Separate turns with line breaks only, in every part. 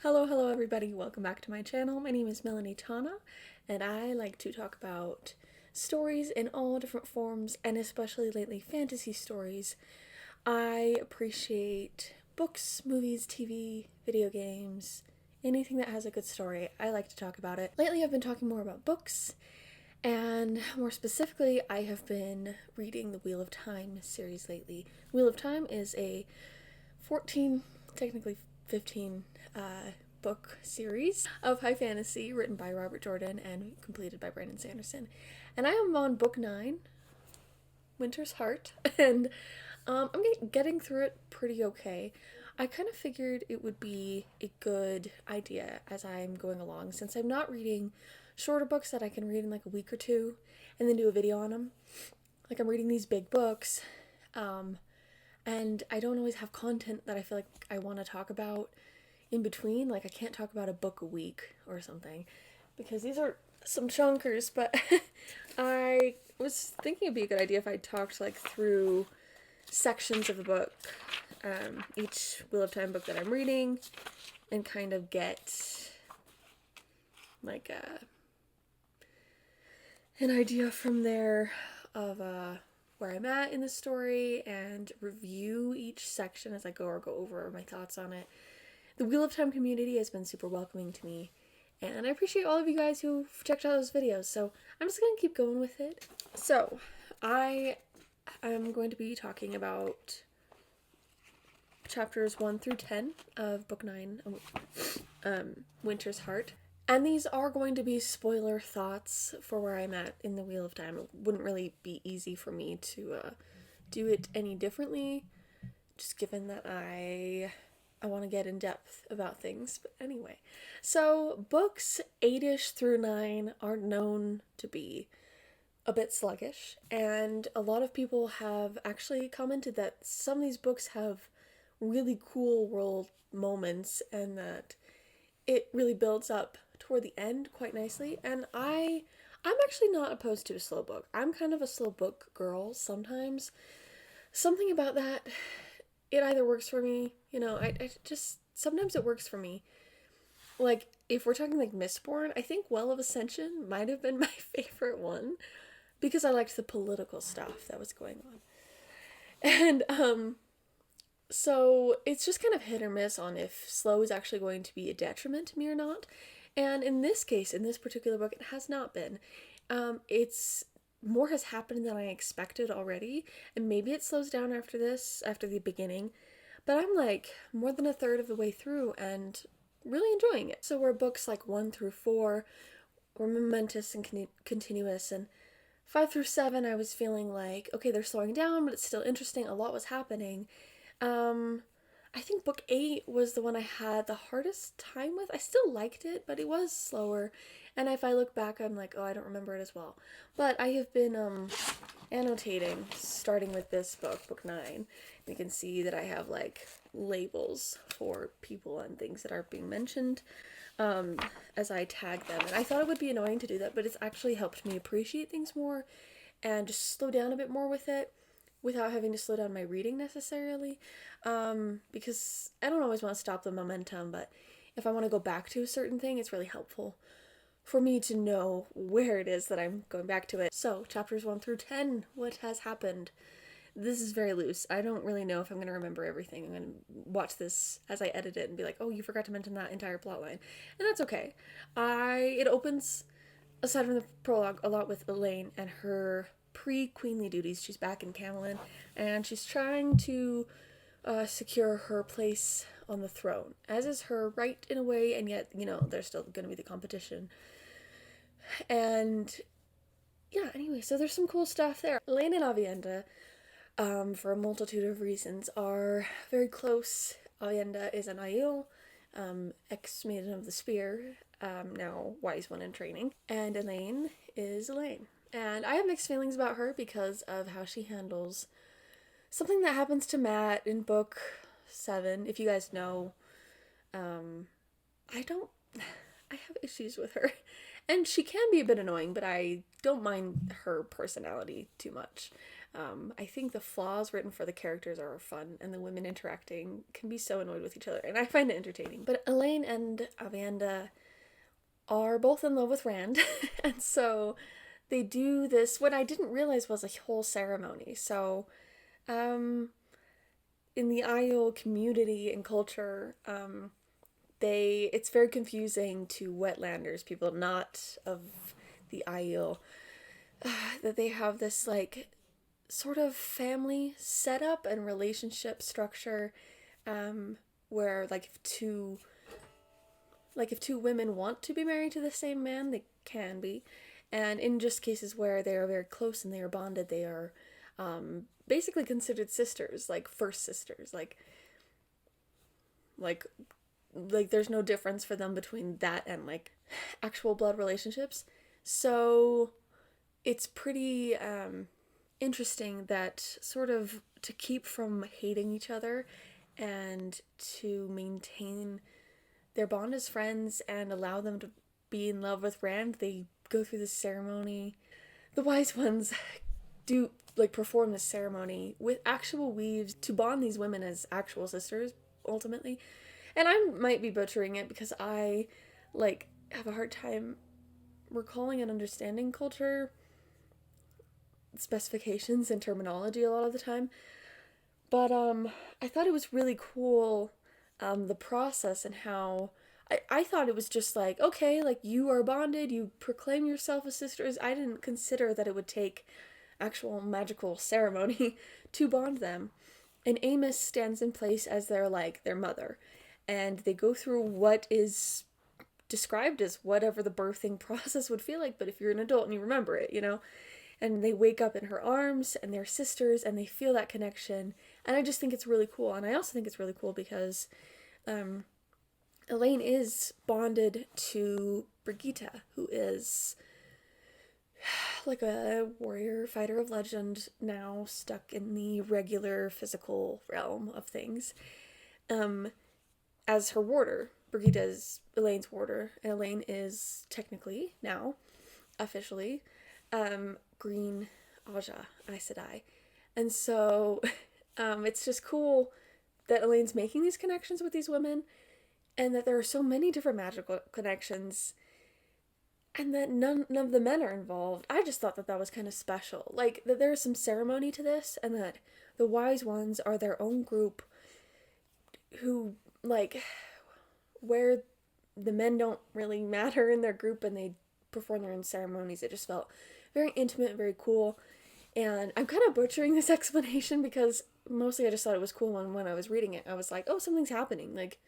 Hello everybody, welcome back to my channel. My name is Melanie Tahna, and I like to talk about stories in all different forms, and especially lately fantasy stories. I appreciate books, movies, TV, video games, anything that has a good story. I like to talk about it. Lately I've been talking more about books, and more specifically I have been reading the Wheel of Time series lately. Wheel of Time is a 14, technically 15 book series of high fantasy written by Robert Jordan and completed by Brandon Sanderson. And I am on book 9, Winter's Heart, and I'm getting through it pretty okay. I kind of figured it would be a good idea as I'm going along, since I'm not reading shorter books that I can read in like a week or two and then do a video on them. Like, I'm reading these big books, and I don't always have content that I feel like I want to talk about in between. Like, I can't talk about a book a week or something because these are some chunkers, but I was thinking it'd be a good idea if I talked like through sections of the book, each Wheel of Time book that I'm reading, and kind of get like an idea from there of where I'm at in the story, and review each section as I go, or go over my thoughts on it. The Wheel of Time community has been super welcoming to me, and I appreciate all of you guys who've checked out those videos, so I'm just gonna keep going with it. So, I am going to be talking about chapters 1 through 10 of book 9, Winter's Heart. And these are going to be spoiler thoughts for where I'm at in the Wheel of Time. It wouldn't really be easy for me to do it any differently, just given that I want to get in depth about things. But anyway, so books 8-ish through 9 are known to be a bit sluggish, and a lot of people have actually commented that some of these books have really cool world moments and that it really builds up toward the end quite nicely. And I'm actually not opposed to a slow book. I'm kind of a slow book girl sometimes. Something about that, it either works for me, I just, sometimes it works for me. Like, if we're talking like Mistborn, I think Well of Ascension might have been my favorite one, because I liked the political stuff that was going on. And so it's just kind of hit or miss on if slow is actually going to be a detriment to me or not. And in this case, in this particular book, it has not been. It's more has happened than I expected already, and maybe it slows down after this, after the beginning, but I'm like more than a third of the way through and really enjoying it. So where books like 1 through 4 were momentous and continuous, and 5 through 7 I was feeling like, okay, they're slowing down, but it's still interesting, a lot was happening. I think book 8 was the one I had the hardest time with. I still liked it, but it was slower, and if I look back, I'm like, oh, I don't remember it as well. But I have been annotating, starting with this book, book 9. You can see that I have like labels for people and things that are being mentioned as I tag them. And I thought it would be annoying to do that, but it's actually helped me appreciate things more and just slow down a bit more with it, without having to slow down my reading necessarily, because I don't always want to stop the momentum, but if I want to go back to a certain thing, it's really helpful for me to know where it is that I'm going back to it. So, chapters 1 through 10, what has happened? This is very loose. I don't really know if I'm going to remember everything. I'm going to watch this as I edit it and be like, oh, you forgot to mention that entire plotline. And that's okay. It opens, aside from the prologue, a lot with Elaine and her pre-queenly duties. She's back in Camelin, and she's trying to secure her place on the throne, as is her right in a way, and yet, there's still going to be the competition. And yeah, anyway, so there's some cool stuff there. Elaine and Aviendha, for a multitude of reasons, are very close. Aviendha is an Aiel, ex-maiden of the spear, now wise one in training, and Elaine is Elaine. And I have mixed feelings about her because of how she handles something that happens to Matt in book 7. If you guys know, I have issues with her. And she can be a bit annoying, but I don't mind her personality too much. I think the flaws written for the characters are fun, and the women interacting can be so annoyed with each other, and I find it entertaining. But Elaine and Amanda are both in love with Rand, and so they do this, what I didn't realize was a whole ceremony. So, in the Aiel community and culture, it's very confusing to wetlanders, people not of the Aiel, that they have this like sort of family setup and relationship structure, where if two women want to be married to the same man, they can be, and in just cases where they are very close and they are bonded, they are basically considered sisters, like first sisters, like there's no difference for them between that and like actual blood relationships. So it's pretty interesting that sort of to keep from hating each other and to maintain their bond as friends and allow them to be in love with Rand, they go through this ceremony. The wise ones do like perform this ceremony with actual weaves to bond these women as actual sisters ultimately. And I might be butchering it because I like have a hard time recalling and understanding culture specifications and terminology a lot of the time. But I thought it was really cool, the process and how I thought it was just like, okay, like you are bonded, you proclaim yourself as sisters. I didn't consider that it would take actual magical ceremony to bond them. And Amos stands in place as their mother. And they go through what is described as whatever the birthing process would feel like, but if you're an adult and you remember it, and they wake up in her arms and they're sisters and they feel that connection. And I just think it's really cool. And I also think it's really cool because Elaine is bonded to Brigitte, who is like a warrior fighter of legend, now stuck in the regular physical realm of things, as her warder. Brigitte is Elaine's warder, and Elaine is technically, now, officially, Green Aja Aes Sedai. And so it's just cool that Elaine's making these connections with these women, and that there are so many different magical connections, and that none of the men are involved. I just thought that was kind of special. Like, that there's some ceremony to this, and that the wise ones are their own group who, like, where the men don't really matter in their group and they perform their own ceremonies. It just felt very intimate and very cool. And I'm kind of butchering this explanation because mostly I just thought it was cool when I was reading it. I was like, oh, something's happening. Like,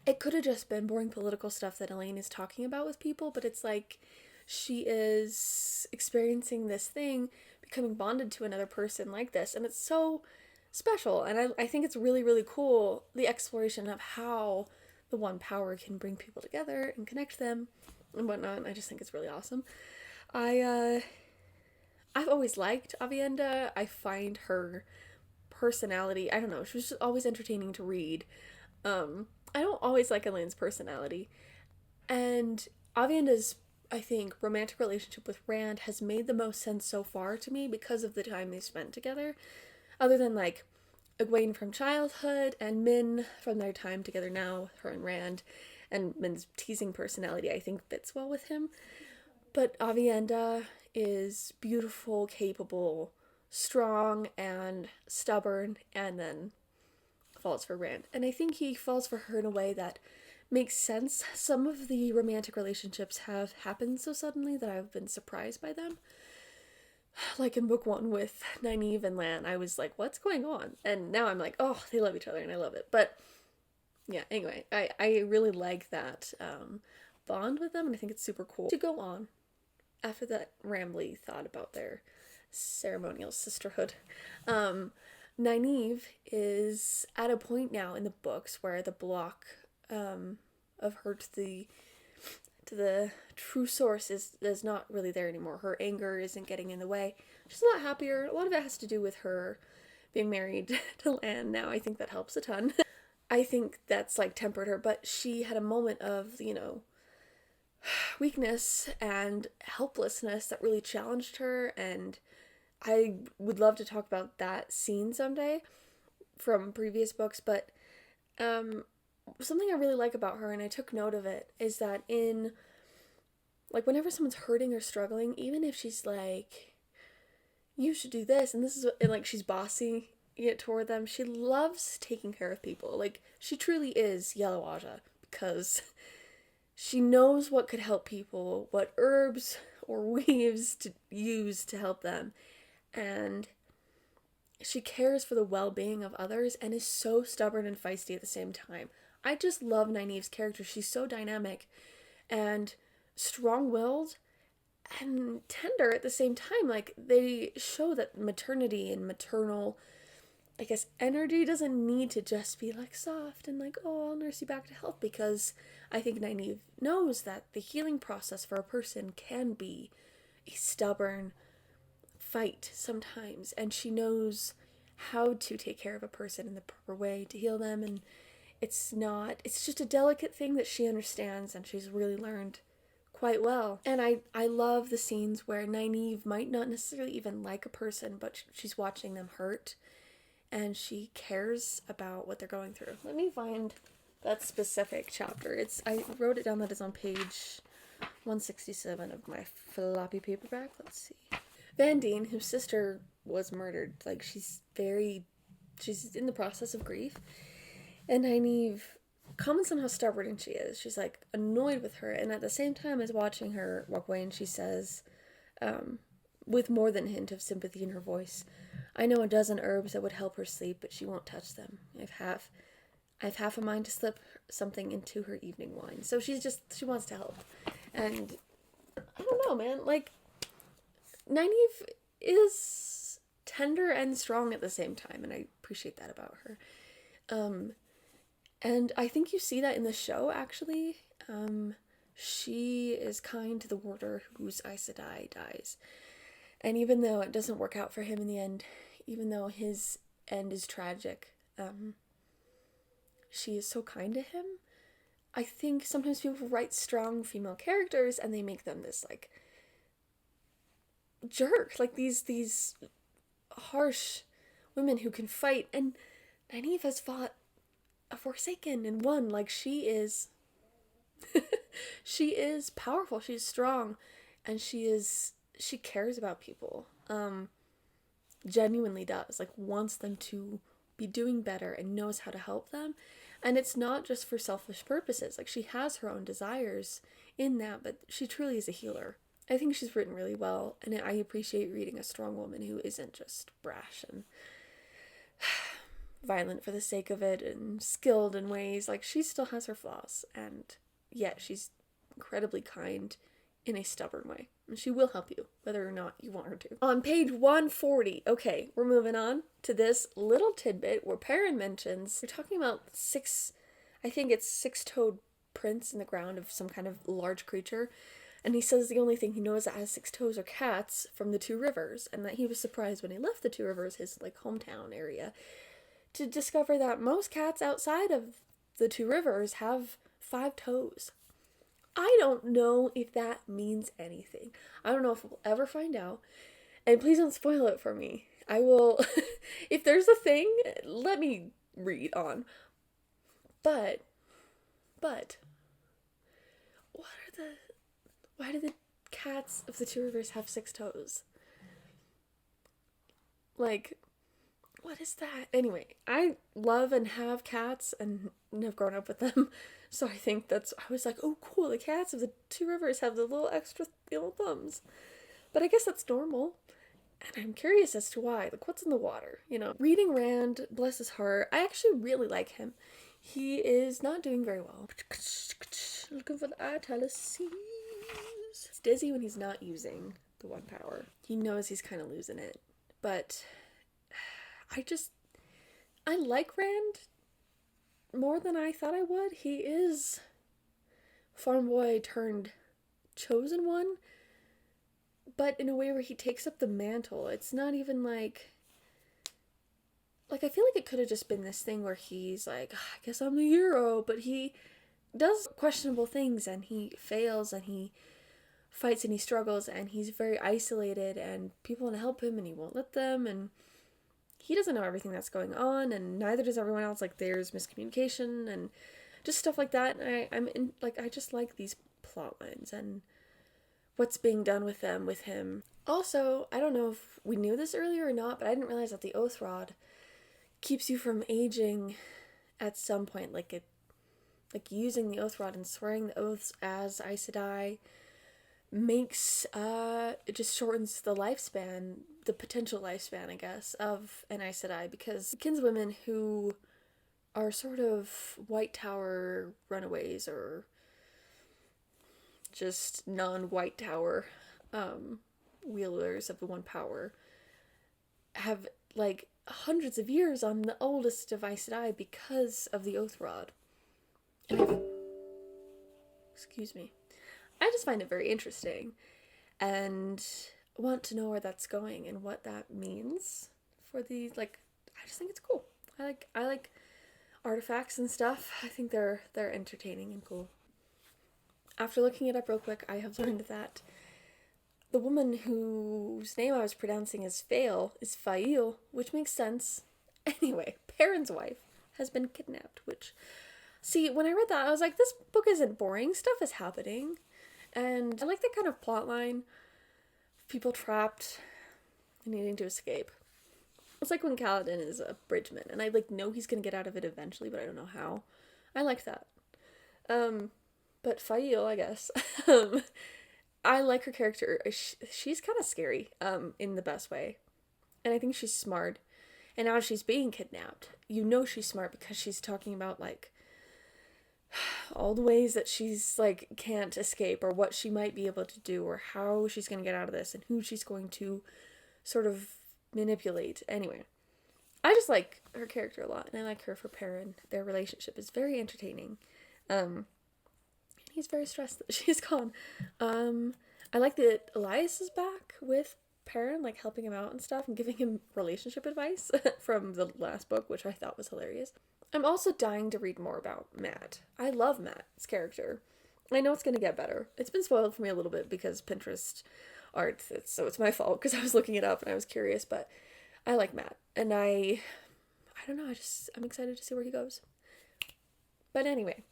it could have just been boring political stuff that Elaine is talking about with people, but it's like she is experiencing this thing, becoming bonded to another person like this, and it's so special. And I think it's really, really cool, the exploration of how the one power can bring people together and connect them and whatnot. And I just think it's really awesome. I've always liked Avienda. I find her personality, I don't know, she was just always entertaining to read. I don't always like Elaine's personality. And Avienda's, I think, romantic relationship with Rand has made the most sense so far to me because of the time they spent together. Other than, like, Egwene from childhood and Min from their time together now, her and Rand. And Min's teasing personality, I think, fits well with him. But Avienda is beautiful, capable, strong, and stubborn, and then falls for Rand. And I think he falls for her in a way that makes sense. Some of the romantic relationships have happened so suddenly that I've been surprised by them. Like in book 1 with Nynaeve and Lan, I was like, what's going on? And now I'm like, oh, they love each other and I love it. But yeah, anyway, I really like that bond with them, and I think it's super cool. To go on, after that rambly thought about their ceremonial sisterhood, Nynaeve is at a point now in the books where the block of her to the true source is not really there anymore. Her anger isn't getting in the way. She's a lot happier. A lot of it has to do with her being married to Lan now. I think that helps a ton. I think that's like tempered her, but she had a moment of, weakness and helplessness that really challenged her, and I would love to talk about that scene someday from previous books, but something I really like about her, and I took note of it, is that in, like, whenever someone's hurting or struggling, even if she's like, you should do this, and this is what, and like she's bossy it toward them, she loves taking care of people. Like, she truly is Yellow Aja, because she knows what could help people, what herbs or weaves to use to help them, and she cares for the well-being of others and is so stubborn and feisty at the same time. I just love Nynaeve's character. She's so dynamic and strong-willed and tender at the same time. Like, they show that maternity and maternal, I guess, energy doesn't need to just be like soft and like, oh, I'll nurse you back to health, because I think Nynaeve knows that the healing process for a person can be a stubborn fight sometimes, and she knows how to take care of a person in the proper way to heal them, and it's just a delicate thing that she understands and she's really learned quite well. And I love the scenes where Nynaeve might not necessarily even like a person, but she's watching them hurt and she cares about what they're going through. Let me find that specific chapter. I wrote it down, that is on page 167 of my floppy paperback. Let's see. Vandine, whose sister was murdered, like, she's in the process of grief, and Nynaeve comments on how stubborn she is. She's like annoyed with her, and at the same time is watching her walk away, and she says, with more than a hint of sympathy in her voice, I know a dozen herbs that would help her sleep, but she won't touch them. I've half a mind to slip something into her evening wine. So she wants to help. And I don't know, man, like, Nynaeve is tender and strong at the same time, and I appreciate that about her. And I think you see that in the show, actually. She is kind to the warder whose Aes Sedai dies. And even though it doesn't work out for him in the end, even though his end is tragic, she is so kind to him. I think sometimes people write strong female characters and they make them this, like, jerk, like these harsh women who can fight, and Nynaeve has fought a Forsaken and won. Like, she is she is powerful, she's strong, and she cares about people, genuinely does, like, wants them to be doing better and knows how to help them. And it's not just for selfish purposes. Like, she has her own desires in that, but she truly is a healer. I think she's written really well, and I appreciate reading a strong woman who isn't just brash and violent for the sake of it and skilled in ways. Like, she still has her flaws, and yet she's incredibly kind in a stubborn way. And she will help you, whether or not you want her to. On page 140, okay, we're moving on to this little tidbit where Perrin mentions, we're talking about I think it's six-toed prints in the ground of some kind of large creature. And he says the only thing he knows that has 6 toes are cats from the Two Rivers, and that he was surprised when he left the Two Rivers, his, like, hometown area, to discover that most cats outside of the Two Rivers have 5 toes. I don't know if that means anything. I don't know if we'll ever find out. And please don't spoil it for me. I will, if there's a thing, let me read on. But, why do the cats of the Two Rivers have 6 toes? Like, what is that? Anyway, I love and have cats and have grown up with them. So I think I was like, oh cool, the cats of the Two Rivers have the little extra thumbs. But I guess that's normal. And I'm curious as to why. Like, what's in the water? You know, reading Rand, bless his heart, I actually really like him. He is not doing very well. Looking for the Italicese. It's dizzy when he's not using the one power. He knows he's kind of losing it. But I like Rand more than I thought I would. He is farm boy turned chosen one, but in a way where he takes up the mantle. It's not even like I feel like it could have just been this thing where he's like, I guess I'm the hero, but he does questionable things and he fails and he fights and he struggles and he's very isolated and people want to help him and he won't let them, and he doesn't know everything that's going on and neither does everyone else. Like, there's miscommunication and just stuff like that. And I just like these plot lines and what's being done with them, with him. Also, I don't know if we knew this earlier or not, but I didn't realize that the oath rod keeps you from aging at some point. Like using the oath rod and swearing the oaths as Aes Sedai makes, it just shortens the lifespan, the potential lifespan, I guess, of an Aes Sedai, because kinswomen who are sort of White Tower runaways or just non-White Tower wielders of the One Power have like hundreds of years on the oldest of Aes Sedai because of the oath rod. And excuse me. I just find it very interesting and want to know where that's going and what that means for the, like, I just think it's cool. I like artifacts and stuff. I think they're entertaining and cool. After looking it up real quick, I have learned that the woman whose name I was pronouncing as Fail is Fail, which makes sense. Anyway, Perrin's wife has been kidnapped, which, see, when I read that, I was like, this book isn't boring. Stuff is happening. And I like that kind of plot line. People trapped and needing to escape. It's like when Kaladin is a bridgeman, and I know he's gonna get out of it eventually, but I don't know how. I like that. But Fail, I guess. I like her character. She's kind of scary, in the best way. And I think she's smart. And now she's being kidnapped. You know she's smart because she's talking about, like, all the ways that she's, like, can't escape, or what she might be able to do, or how she's going to get out of this, and who she's going to sort of manipulate. Anyway, I just like her character a lot, and I like her for Perrin. Their relationship is very entertaining. He's very stressed that she's gone. I like that Elias is back with Perrin, like, helping him out and stuff, and giving him relationship advice from the last book, which I thought was hilarious. I'm also dying to read more about Matt. I love Matt's character. I know it's going to get better. It's been spoiled for me a little bit because Pinterest art, so it's my fault because I was looking it up and I was curious, but I like Matt. And I don't know, I'm excited to see where he goes. But anyway,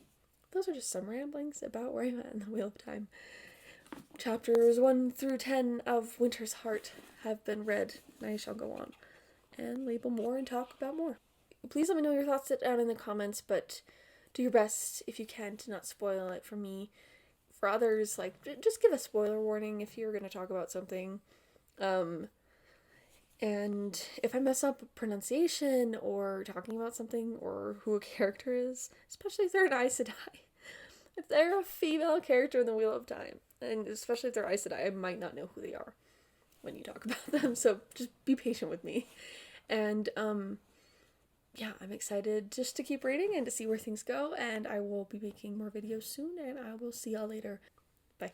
those are just some ramblings about where I'm at in the Wheel of Time. Chapters 1 through 10 of Winter's Heart have been read, and I shall go on and label more and talk about more. Please let me know your thoughts down in the comments, but do your best, if you can, to not spoil it for me. For others, like, just give a spoiler warning if you're going to talk about something. And if I mess up pronunciation or talking about something or who a character is, especially if they're an Aes Sedai, if they're a female character in the Wheel of Time, and especially if they're Aes Sedai, I might not know who they are when you talk about them, so just be patient with me. And, yeah, I'm excited just to keep reading and to see where things go, and I will be making more videos soon, and I will see y'all later. Bye.